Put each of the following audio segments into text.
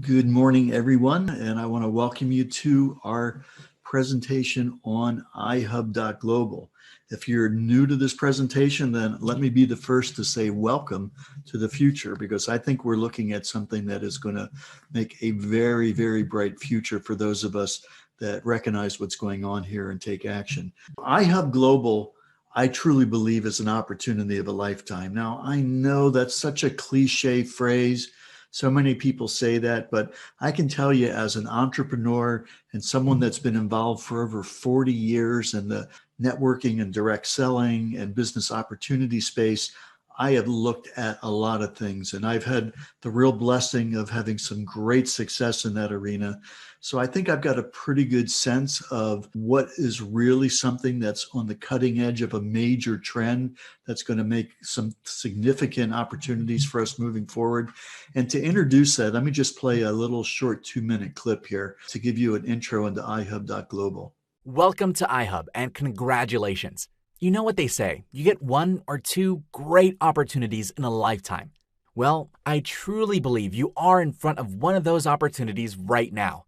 Good morning, everyone, and I want to welcome you to our presentation on iHub.global. If you're new to this presentation, then let me be the first to say welcome to the future, because I think we're looking at something that is going to make a very, very bright future for those of us that recognize what's going on here and take action. iHub Global, I truly believe, is an opportunity of a lifetime. Now, I know that's such a cliche phrase. So many people say that, but I can tell you as an entrepreneur and someone that's been involved for over 40 years in the networking and direct selling and business opportunity space, I have looked at a lot of things, and I've had the real blessing of having some great success in that arena. So I think I've got a pretty good sense of what is really something that's on the cutting edge of a major trend that's going to make some significant opportunities for us moving forward. And to introduce that, let me just play a little short 2-minute clip here to give you an intro into iHub.global. Welcome to iHub and congratulations. You know what they say, you get one or two great opportunities in a lifetime. Well, I truly believe you are in front of one of those opportunities right now.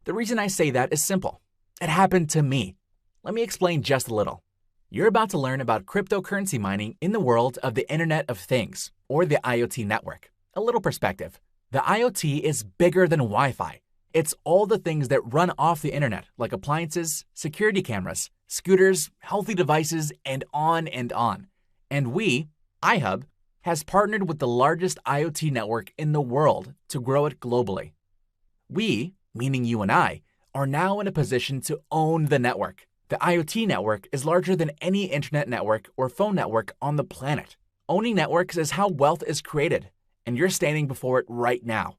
The reason I say that is simple. It happened to me. Let me explain just a little. You're about to learn about cryptocurrency mining in the world of the Internet of Things, or the IoT network. A little perspective. The IoT is bigger than Wi-Fi. It's all the things that run off the internet, like appliances, security cameras, scooters, healthy devices, and on and on. And we, iHub, has partnered with the largest IoT network in the world to grow it globally. We, meaning you and I, are now in a position to own the network. The IoT network is larger than any internet network or phone network on the planet. Owning networks is how wealth is created, and you're standing before it right now.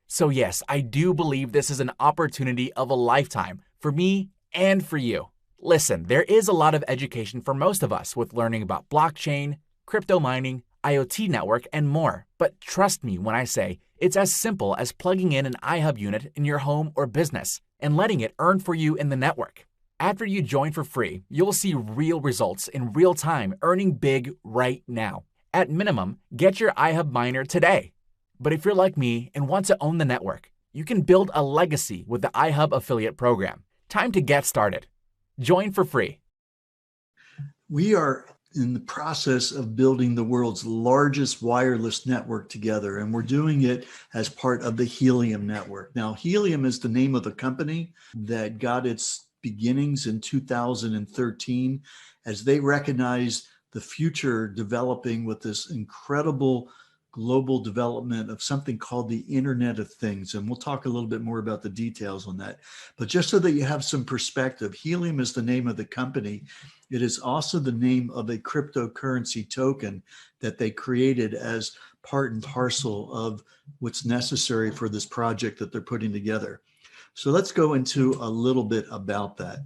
So yes, I do believe this is an opportunity of a lifetime for me and for you. Listen, there is a lot of education for most of us with learning about blockchain, crypto mining, IoT network, and more. But trust me when I say it's as simple as plugging in an iHub unit in your home or business and letting it earn for you in the network. After you join for free, you'll see real results in real time, earning big right now. At minimum, get your iHub miner today. But if you're like me and want to own the network, you can build a legacy with the iHub affiliate program. Time to get started. Join for free. We are in the process of building the world's largest wireless network together, and we're doing it as part of the Helium network. Now, Helium is the name of the company that got its beginnings in 2013 as they recognized the future developing with this incredible global development of something called the Internet of Things. And we'll talk a little bit more about the details on that. But just so that you have some perspective, Helium is the name of the company. It is also the name of a cryptocurrency token that they created as part and parcel of what's necessary for this project that they're putting together. So let's go into a little bit about that.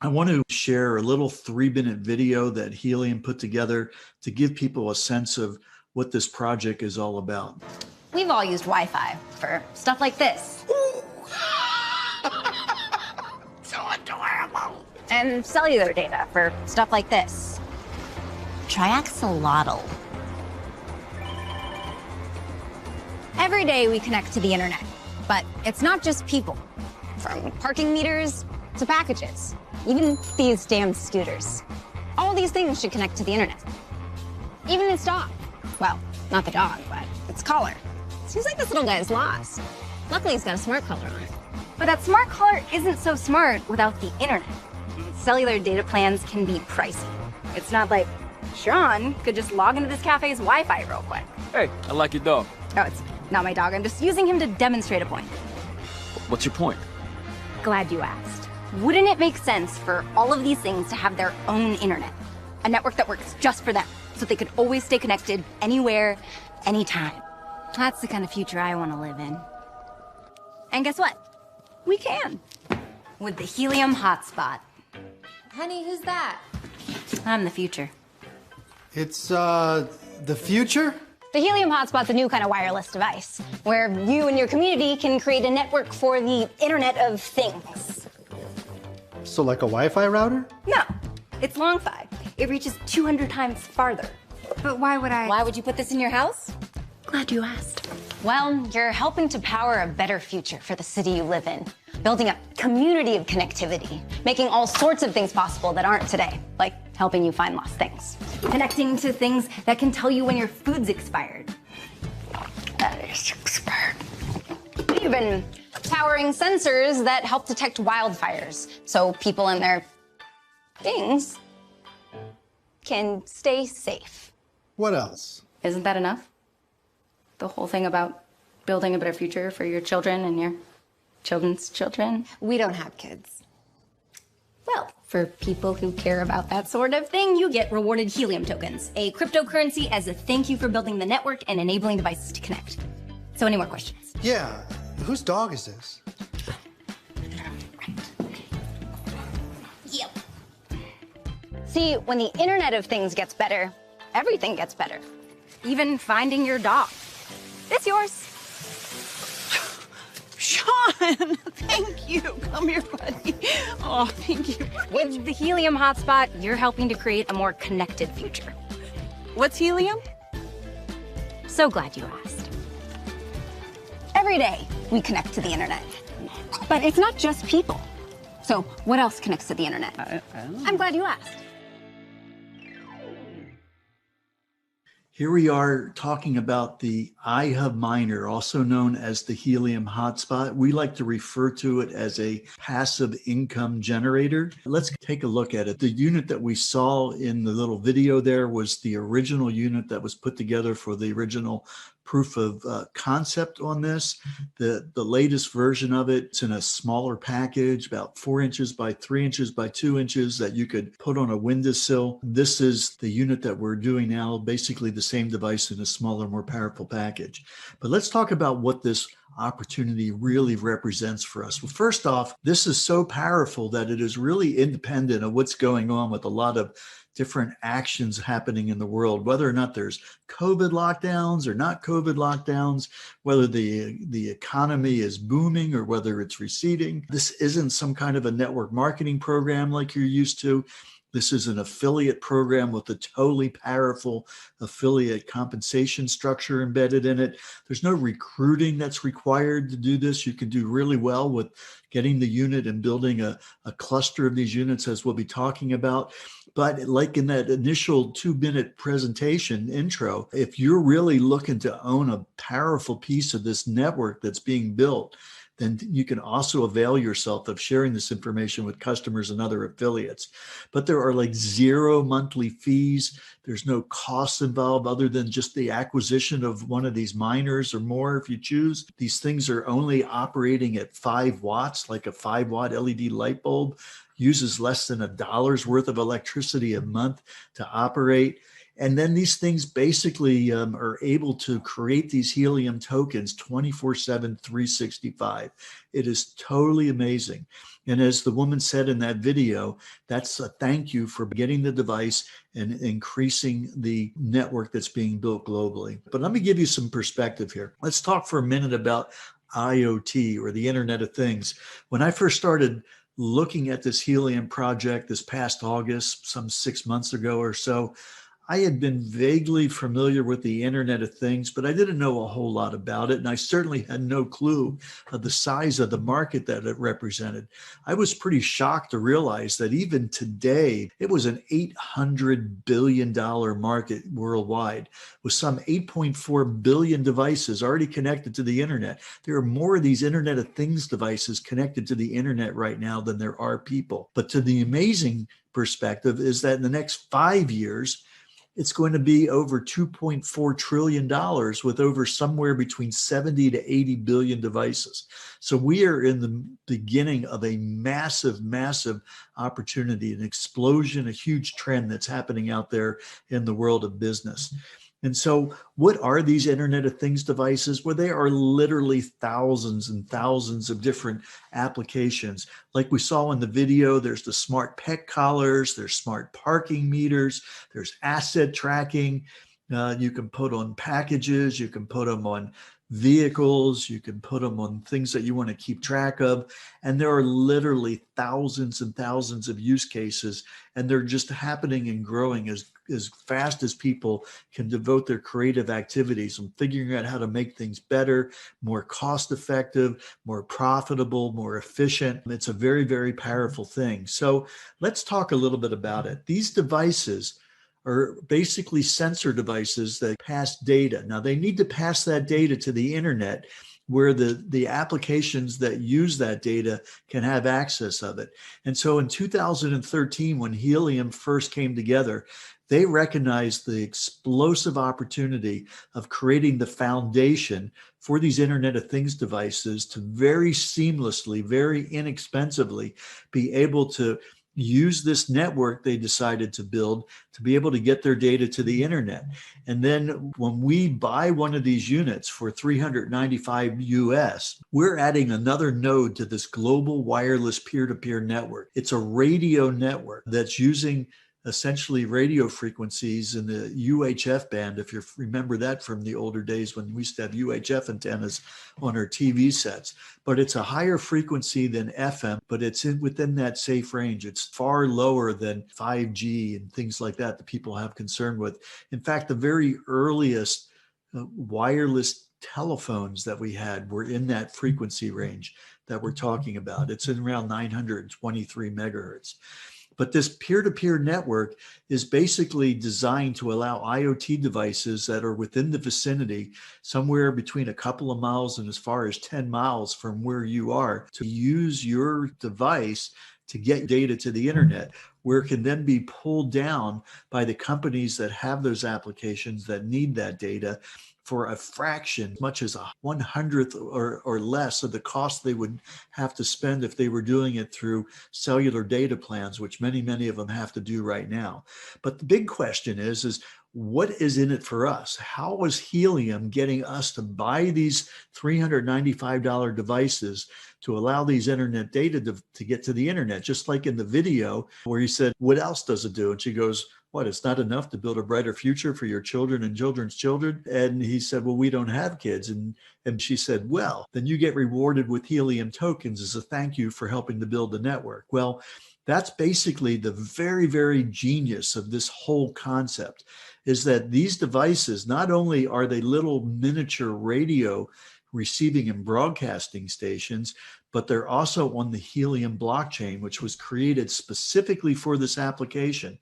I want to share a little 3-minute video that Helium put together to give people a sense of what this project is all about. We've all used Wi-Fi for stuff like this. So adorable. And cellular data for stuff like this. Triaxolotl. Every day we connect to the internet, but it's not just people. From parking meters to packages, even these damn scooters. All these things should connect to the internet. Even this dog. Well, not the dog, but its collar. Seems like this little guy is lost. Luckily, he's got a smart collar on. But that smart collar isn't so smart without the internet. Cellular data plans can be pricey. It's not like Sean could just log into this cafe's Wi-Fi real quick. Hey, I like your dog. Oh, it's not my dog. I'm just using him to demonstrate a point. What's your point? Glad you asked. Wouldn't it make sense for all of these things to have their own internet? A network that works just for them, so they could always stay connected anywhere, anytime. That's the kind of future I want to live in. And guess what? We can. With the Helium Hotspot. Honey, who's that? I'm the future. It's, the future? The Helium Hotspot's a new kind of wireless device, where you and your community can create a network for the Internet of Things. So like a Wi-Fi router? No, it's long-fi. It reaches 200 times farther. But why would I? Why would you put this in your house? Glad you asked. Well, you're helping to power a better future for the city you live in, building a community of connectivity, making all sorts of things possible that aren't today, like helping you find lost things. Connecting to things that can tell you when your food's expired. That is expired. Even powering sensors that help detect wildfires, so people and their things can stay safe. What else? Isn't that enough? The whole thing about building a better future for your children and your children's children? We don't have kids. Well, for people who care about that sort of thing, you get rewarded helium tokens, a cryptocurrency as a thank you for building the network and enabling devices to connect. So any more questions? Yeah. Whose dog is this? Yep. See, when the Internet of Things gets better, everything gets better. Even finding your dog. It's yours. Sean, thank you. Come here, buddy. Oh, thank you. With the Helium Hotspot, you're helping to create a more connected future. What's helium? So glad you asked. Every day, we connect to the internet. But it's not just people. So what else connects to the internet? I'm glad you asked. Here we are talking about the iHub miner, also known as the Helium Hotspot. We like to refer to it as a passive income generator. Let's take a look at it. The unit that we saw in the little video there was the original unit that was put together for the original proof of concept on this. The latest version of it's in a smaller package, about 4 inches by 3 inches by 2 inches, that you could put on a windowsill. This is the unit that we're doing now, basically the same device in a smaller, more powerful package. But let's talk about what this opportunity really represents for us. Well, first off, this is so powerful that it is really independent of what's going on with a lot of different actions happening in the world, whether or not there's COVID lockdowns or not COVID lockdowns, whether the economy is booming or whether it's receding. This isn't some kind of a network marketing program like you're used to. This is an affiliate program with a totally powerful affiliate compensation structure embedded in it. There's no recruiting that's required to do this. You can do really well with getting the unit and building a cluster of these units, as we'll be talking about. But like in that initial 2-minute presentation intro, if you're really looking to own a powerful piece of this network that's being built, then you can also avail yourself of sharing this information with customers and other affiliates. But there are like 0 monthly fees. There's no costs involved other than just the acquisition of one of these miners or more if you choose. These things are only operating at 5 watts, like a 5-watt LED light bulb, uses less than $1 worth of electricity a month to operate. And then these things basically are able to create these helium tokens 24/7, 365. It is totally amazing. And as the woman said in that video, that's a thank you for getting the device and increasing the network that's being built globally. But let me give you some perspective here. Let's talk for a minute about IoT, or the Internet of Things. When I first started looking at this helium project this past August, some 6 months ago or so, I had been vaguely familiar with the Internet of Things, but I didn't know a whole lot about it. And I certainly had no clue of the size of the market that it represented. I was pretty shocked to realize that even today, it was an $800 billion market worldwide, with some 8.4 billion devices already connected to the Internet. There are more of these Internet of Things devices connected to the Internet right now than there are people. But to the amazing perspective is that in the next 5 years, it's going to be over $2.4 trillion with over somewhere between 70 to 80 billion devices. So we are in the beginning of a massive, massive opportunity, an explosion, a huge trend that's happening out there in the world of business. And so what are these Internet of Things devices? Well, they are literally thousands and thousands of different applications. Like we saw in the video, there's the smart pet collars, there's smart parking meters, there's asset tracking. You can put on packages, you can put them on vehicles, you can put them on things that you want to keep track of. And there are literally thousands and thousands of use cases, and they're just happening and growing as fast as people can devote their creative activities and figuring out how to make things better, more cost effective, more profitable, more efficient. It's a very, very powerful thing. So let's talk a little bit about it. These devices are basically sensor devices that pass data. Now they need to pass that data to the internet where the applications that use that data can have access of it. And so in 2013, when Helium first came together, they recognized the explosive opportunity of creating the foundation for these Internet of Things devices to very seamlessly, very inexpensively be able to use this network they decided to build to be able to get their data to the internet. And then when we buy one of these units for $395 US, we're adding another node to this global wireless peer-to-peer network. It's a radio network that's using essentially radio frequencies in the UHF band, if you remember that from the older days when we used to have UHF antennas on our TV sets. But it's a higher frequency than FM, but it's within that safe range. It's far lower than 5G and things like that people have concern with. In fact, the very earliest wireless telephones that we had were in that frequency range that we're talking about. It's in around 923 megahertz. But this peer-to-peer network is basically designed to allow IoT devices that are within the vicinity, somewhere between a couple of miles and as far as 10 miles from where you are, to use your device to get data to the internet, where it can then be pulled down by the companies that have those applications that need that data for a fraction, much as a 1/100th or less of the cost they would have to spend if they were doing it through cellular data plans, which many of them have to do right now. But the big question is what is in it for us? How is Helium getting us to buy these $395 devices to allow these internet data to get to the internet? Just like in the video where he said, what else does it do? And she goes, what, it's not enough to build a brighter future for your children and children's children? And he said, well, we don't have kids. And she said, well, then you get rewarded with Helium tokens as a thank you for helping to build the network. Well, that's basically the very, very genius of this whole concept, is that these devices, not only are they little miniature radio receiving and broadcasting stations, but they're also on the Helium blockchain, which was created specifically for this application.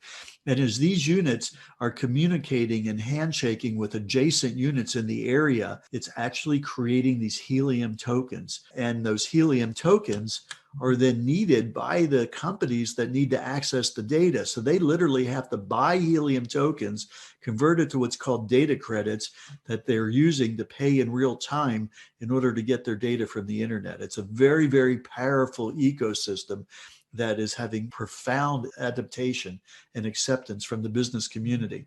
And as these units are communicating and handshaking with adjacent units in the area, it's actually creating these Helium tokens. And those Helium tokens are then needed by the companies that need to access the data. So they literally have to buy Helium tokens, convert it to what's called data credits that they're using to pay in real time in order to get their data from the internet. It's a very, very powerful ecosystem that is having profound adaptation and acceptance from the business community.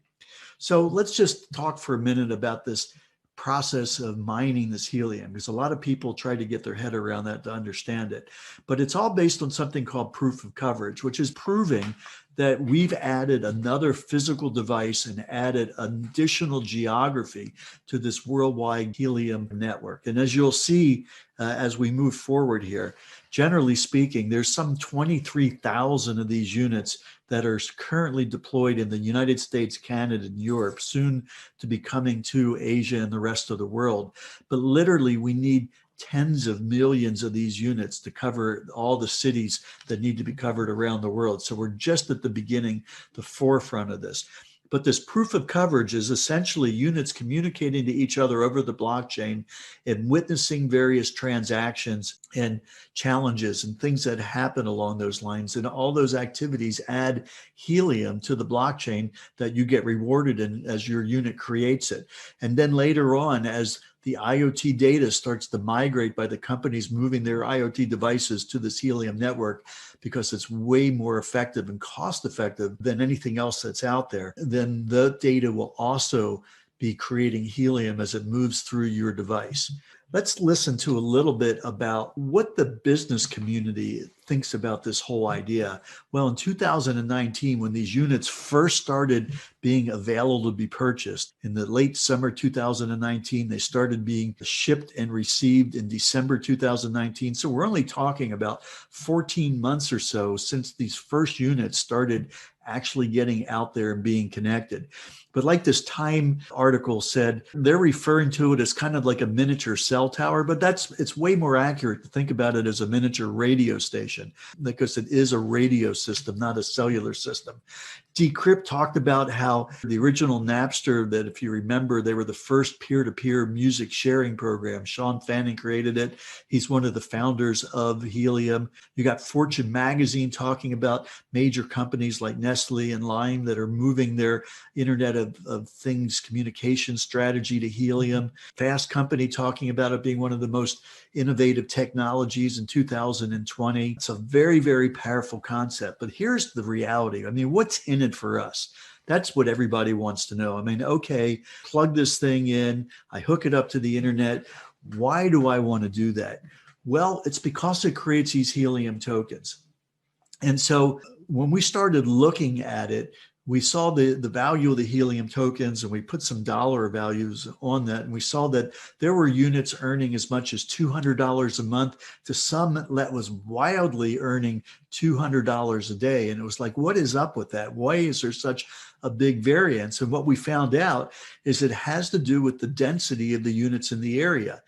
So let's just talk for a minute about this process of mining this helium, because a lot of people try to get their head around that to understand it. But it's all based on something called proof of coverage, which is proving that we've added another physical device and added additional geography to this worldwide helium network. And as you'll see as we move forward here, generally speaking, there's some 23,000 of these units that are currently deployed in the United States, Canada, and Europe, soon to be coming to Asia and the rest of the world. But literally, we need tens of millions of these units to cover all the cities that need to be covered around the world. So we're just at the beginning, the forefront of this. But this proof of coverage is essentially units communicating to each other over the blockchain and witnessing various transactions and challenges and things that happen along those lines. And all those activities add helium to the blockchain that you get rewarded in as your unit creates it. And then later on, as the IoT data starts to migrate by the companies moving their IoT devices to this Helium network, because it's way more effective and cost effective than anything else that's out there, then the data will also be creating helium as it moves through your device. Let's listen to a little bit about what the business community thinks about this whole idea. Well, in 2019, when these units first started being available to be purchased, in the late summer 2019, they started being shipped and received in December 2019. So we're only talking about 14 months or so since these first units started actually getting out there and being connected. But like this Time article said, they're referring to it as kind of like a miniature cell tower, but it's way more accurate to think about it as a miniature radio station, because it is a radio system, not a cellular system. Decrypt talked about how the original Napster, that if you remember, they were the first peer-to-peer music sharing program. Sean Fanning created it. He's one of the founders of Helium. You got Fortune magazine talking about major companies like Nestle and Lime that are moving their Internet of Things communication strategy to Helium. Fast Company talking about it being one of the most innovative technologies in 2020. It's a very, very powerful concept. But here's the reality. I mean, what's in it for us? That's what everybody wants to know. I mean, okay, plug this thing in, I hook it up to the internet. Why do I want to do that? Well, it's because it creates these helium tokens. And so when we started looking at it, we saw the value of the helium tokens, and we put some dollar values on that. And we saw that there were units earning as much as $200 a month to some that was wildly earning $200 a day. And it was like, what is up with that? Why is there such a big variance? And what we found out is it has to do with the density of the units in the area.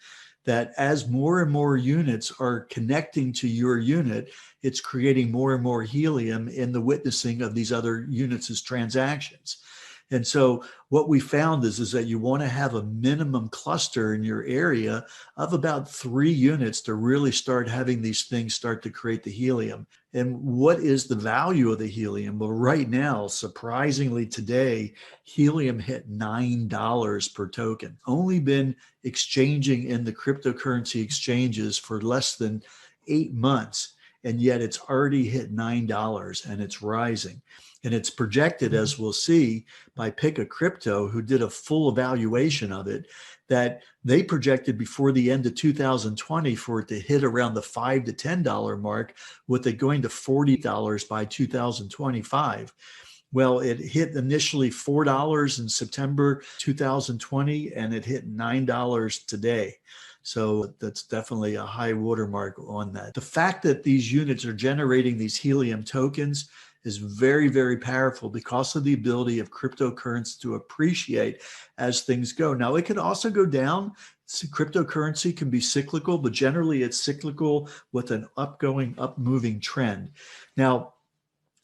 That as more and more units are connecting to your unit, it's creating more and more helium in the witnessing of these other units as transactions. And so what we found is that you want to have a minimum cluster in your area of about 3 units to really start having these things start to create the helium. And what is the value of the helium? Well, right now, surprisingly today, helium hit $9 per token. Only been exchanging in the cryptocurrency exchanges for less than 8 months. And yet it's already hit $9 and it's rising. And it's projected, as we'll see, by Pick a Crypto, who did a full evaluation of it, that they projected before the end of 2020 for it to hit around the $5 to $10 mark, with it going to $40 by 2025. Well, it hit initially $4 in September 2020, and it hit $9 today. So that's definitely a high watermark on that. The fact that these units are generating these helium tokens is very, very powerful because of the ability of cryptocurrency to appreciate as things go. Now, it can also go down. Cryptocurrency can be cyclical, but generally it's cyclical with an up-moving trend. Now,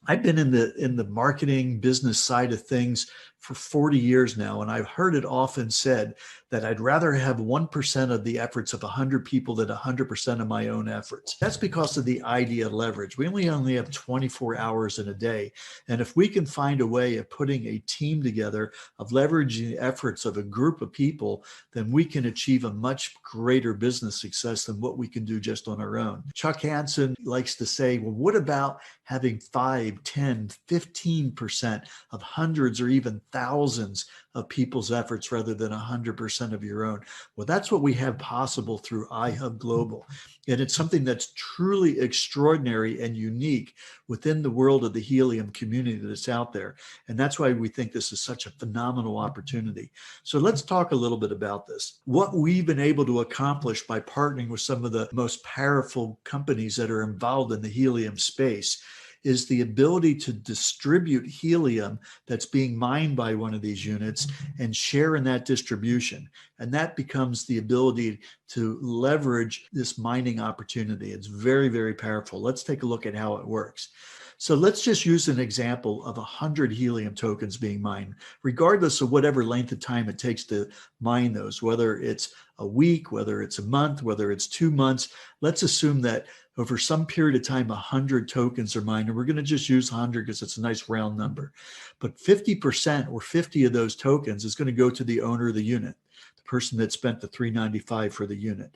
I've been in the marketing business side of things for 40 years now, and I've heard it often said that I'd rather have 1% of the efforts of 100 people than 100% of my own efforts. That's because of the idea of leverage. We only have 24 hours in a day. And if we can find a way of putting a team together, of leveraging the efforts of a group of people, then we can achieve a much greater business success than what we can do just on our own. Chuck Hansen likes to say, well, what about having 5, 10, 15% of hundreds or even thousands of people's efforts rather than 100% of your own? Well, that's what we have possible through iHub Global. And it's something that's truly extraordinary and unique within the world of the helium community that's out there. And that's why we think this is such a phenomenal opportunity. So let's talk a little bit about this. What we've been able to accomplish by partnering with some of the most powerful companies that are involved in the helium space is the ability to distribute helium that's being mined by one of these units and share in that distribution. And that becomes the ability to leverage this mining opportunity. It's very, very powerful. Let's take a look at how it works. So let's just use an example of 100 helium tokens being mined, regardless of whatever length of time it takes to mine those, whether it's a week, whether it's a month, whether it's 2 months. Let's assume that over some period of time, 100 tokens are mined, and we're going to just use 100 because it's a nice round number. But 50% or 50 of those tokens is going to go to the owner of the unit, the person that spent the $3.95 for the unit.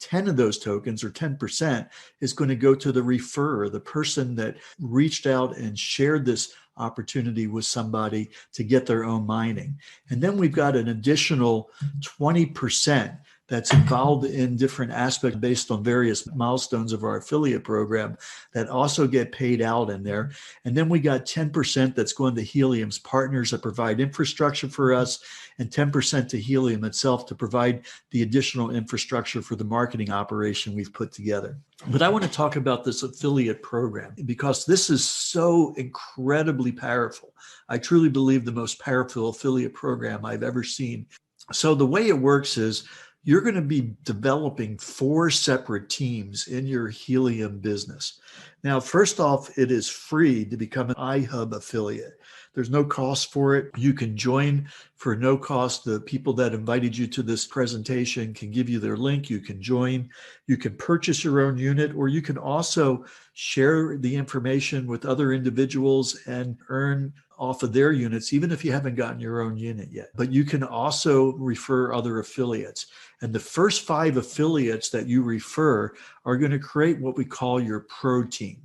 10 of those tokens, or 10%, is going to go to the referrer, the person that reached out and shared this opportunity with somebody to get their own mining. And then we've got an additional 20% that's involved in different aspects based on various milestones of our affiliate program that also get paid out in there. And then we got 10% that's going to Helium's partners that provide infrastructure for us, and 10% to Helium itself to provide the additional infrastructure for the marketing operation we've put together. But I want to talk about this affiliate program because this is so incredibly powerful. I truly believe the most powerful affiliate program I've ever seen. So the way it works is you're going to be developing 4 separate teams in your Helium business. Now, first off, it is free to become an iHub affiliate. There's no cost for it. You can join for no cost. The people that invited you to this presentation can give you their link. You can join. You can purchase your own unit, or you can also share the information with other individuals and earn off of their units, even if you haven't gotten your own unit yet. But you can also refer other affiliates. And the first 5 affiliates that you refer are going to create what we call your pro team.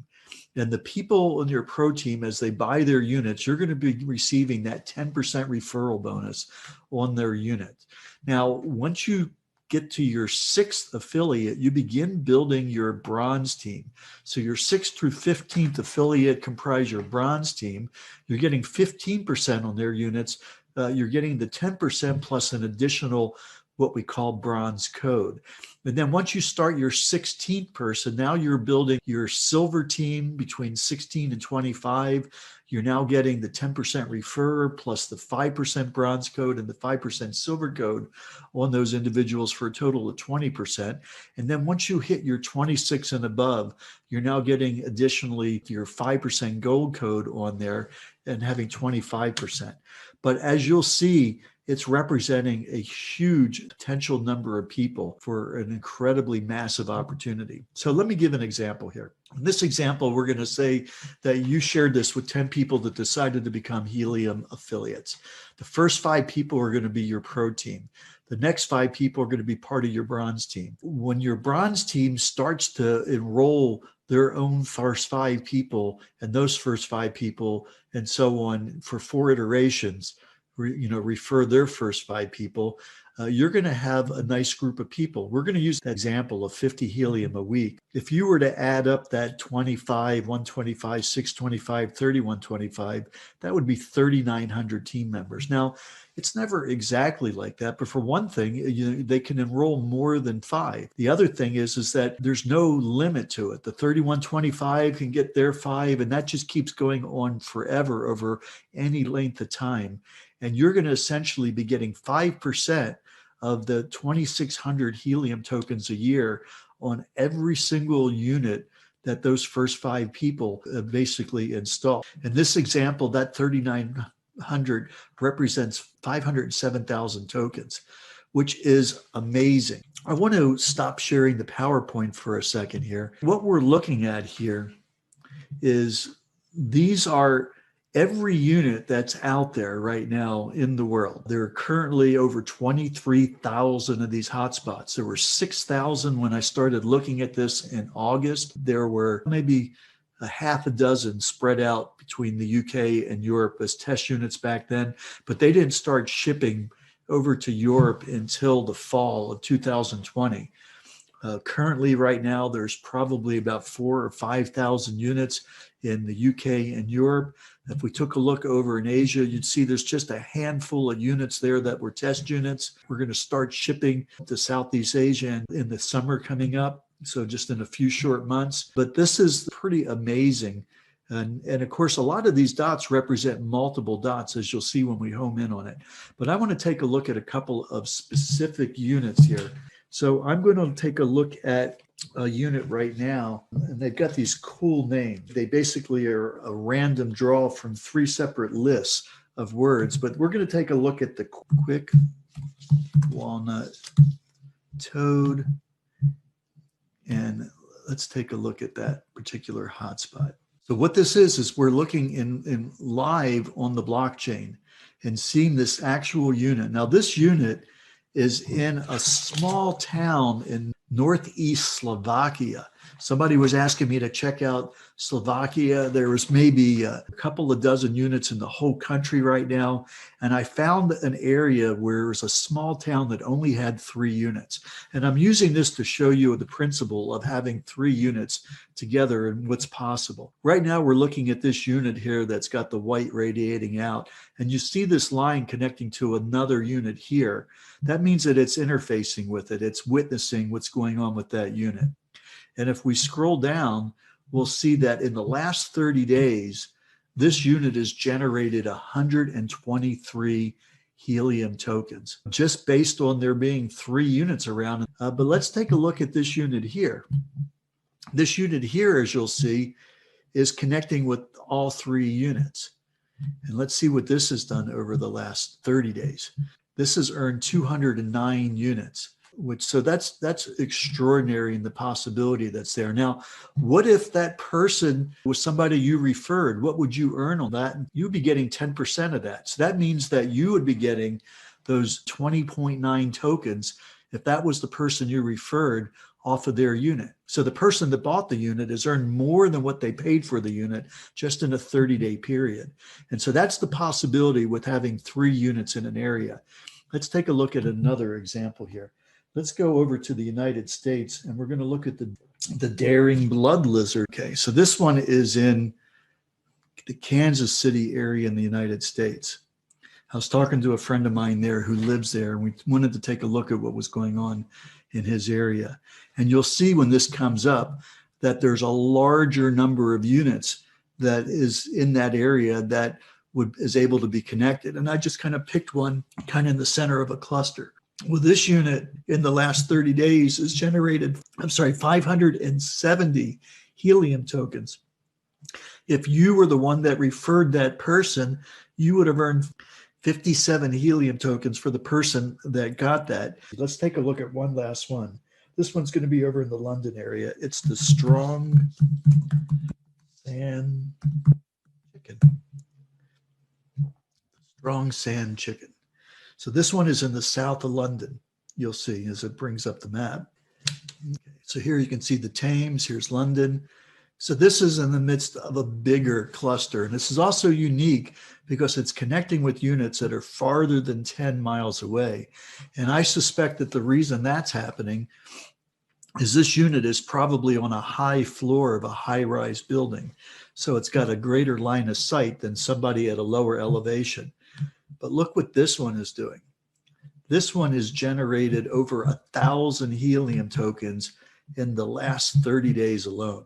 And the people in your pro team, as they buy their units, you're going to be receiving that 10% referral bonus on their unit. Now, once you get to your 6th affiliate, you begin building your bronze team. So your 6th through 15th affiliate comprise your bronze team. You're getting 15% on their units. You're getting the 10% plus an additional what we call bronze code. And then once you start your 16th person, now you're building your silver team between 16 and 25. You're now getting the 10% referrer plus the 5% bronze code and the 5% silver code on those individuals for a total of 20%. And then once you hit your 26 and above, you're now getting additionally your 5% gold code on there and having 25%. But as you'll see, it's representing a huge potential number of people for an incredibly massive opportunity. So let me give an example here. In this example, we're going to say that you shared this with 10 people that decided to become Helium affiliates. The first 5 people are going to be your pro team. The next 5 people are going to be part of your bronze team. When your bronze team starts to enroll their own first 5 people and those first 5 people and so on for 4 iterations, refer their first 5 people, you're going to have a nice group of people. We're going to use the example of 50 helium a week. If you were to add up that 25, 125, 625, 30, 125, that would be 3,900 team members. Now, it's never exactly like that, but for one thing, they can enroll more than 5. The other thing is that there's no limit to it. The 3125 can get their 5, and that just keeps going on forever over any length of time. And you're going to essentially be getting 5% of the 2,600 helium tokens a year on every single unit that those first 5 people basically install. In this example, that 3,900 represents 507,000 tokens, which is amazing. I want to stop sharing the PowerPoint for a second here. What we're looking at here is these are every unit that's out there right now in the world. There are currently over 23,000 of these hotspots. There were 6,000 when I started looking at this in August. There were maybe a half a dozen spread out between the UK and Europe as test units back then, but they didn't start shipping over to Europe until the fall of 2020. Currently, right now, there's probably about 4,000 or 5,000 units in the UK and Europe. If we took a look over in Asia, you'd see there's just a handful of units there that were test units. We're going to start shipping to Southeast Asia in the summer coming up, so just in a few short months. But this is pretty amazing. And of course, a lot of these dots represent multiple dots, as you'll see when we home in on it. But I want to take a look at a couple of specific units here. So I'm going to take a look at a unit right now, and they've got these cool names. They basically are a random draw from 3 separate lists of words, but we're going to take a look at the quick walnut toad, and let's take a look at that particular hotspot. So what this is we're looking in live on the blockchain and seeing this actual unit. Now this unit is in a small town in northeast Slovakia. Somebody was asking me to check out Slovakia. There was maybe a couple of dozen units in the whole country right now. And I found an area where it was a small town that only had 3 units. And I'm using this to show you the principle of having 3 units together and what's possible. Right now, we're looking at this unit here that's got the white radiating out. And you see this line connecting to another unit here. That means that it's interfacing with it. It's witnessing what's going on with that unit. And if we scroll down, we'll see that in the last 30 days, this unit has generated 123 helium tokens, just based on there being 3 units around. But let's take a look at this unit here. This unit here, as you'll see, is connecting with all 3 units. And let's see what this has done over the last 30 days. This has earned 209 units. So that's extraordinary in the possibility that's there. Now, what if that person was somebody you referred? What would you earn on that? You'd be getting 10% of that. So that means that you would be getting those 20.9 tokens if that was the person you referred off of their unit. So the person that bought the unit has earned more than what they paid for the unit just in a 30-day period. And so that's the possibility with having 3 units in an area. Let's take a look at another example here. Let's go over to the United States, and we're going to look at the daring blood lizard. Okay, so this one is in the Kansas City area in the United States. I was talking to a friend of mine there who lives there, and we wanted to take a look at what was going on in his area. And you'll see when this comes up that there's a larger number of units that is in that area that is able to be connected. And I just kind of picked one kind of in the center of a cluster. Well, this unit in the last 30 days has generated, 570 helium tokens. If you were the one that referred that person, you would have earned 57 helium tokens for the person that got that. Let's take a look at one last one. This one's going to be over in the London area. It's the strong sand chicken. Strong sand chicken. So this one is in the south of London, you'll see as it brings up the map. Okay, so here you can see the Thames, here's London. So this is in the midst of a bigger cluster. And this is also unique because it's connecting with units that are farther than 10 miles away. And I suspect that the reason that's happening is this unit is probably on a high floor of a high-rise building. So it's got a greater line of sight than somebody at a lower elevation. But look what this one is doing. This one has generated over 1,000 helium tokens in the last 30 days alone.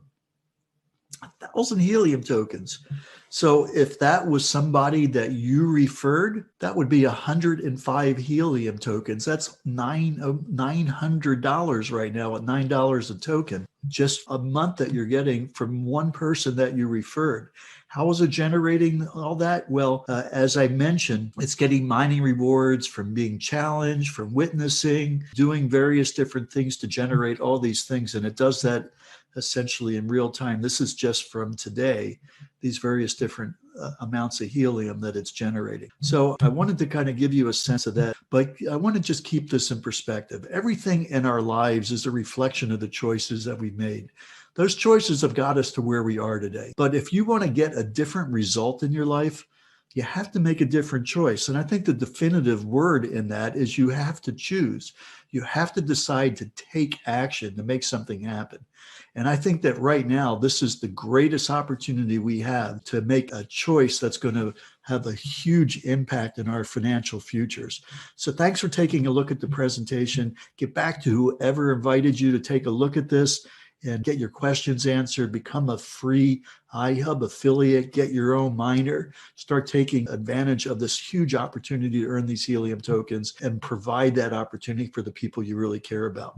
1,000 helium tokens. So if that was somebody that you referred, that would be 105 helium tokens. That's $900 right now at $9 a token. Just a month that you're getting from one person that you referred. How is it generating all that? Well, as I mentioned, it's getting mining rewards from being challenged, from witnessing, doing various different things to generate all these things. And it does that essentially in real time. This is just from today, these various different amounts of helium that it's generating. So I wanted to kind of give you a sense of that, but I want to just keep this in perspective. Everything in our lives is a reflection of the choices that we've made. Those choices have got us to where we are today. But if you want to get a different result in your life, you have to make a different choice. And I think the definitive word in that is you have to choose. You have to decide to take action to make something happen. And I think that right now, this is the greatest opportunity we have to make a choice that's going to have a huge impact in our financial futures. So thanks for taking a look at the presentation. Get back to whoever invited you to take a look at this and get your questions answered. Become a free iHub affiliate, get your own miner, start taking advantage of this huge opportunity to earn these helium tokens and provide that opportunity for the people you really care about.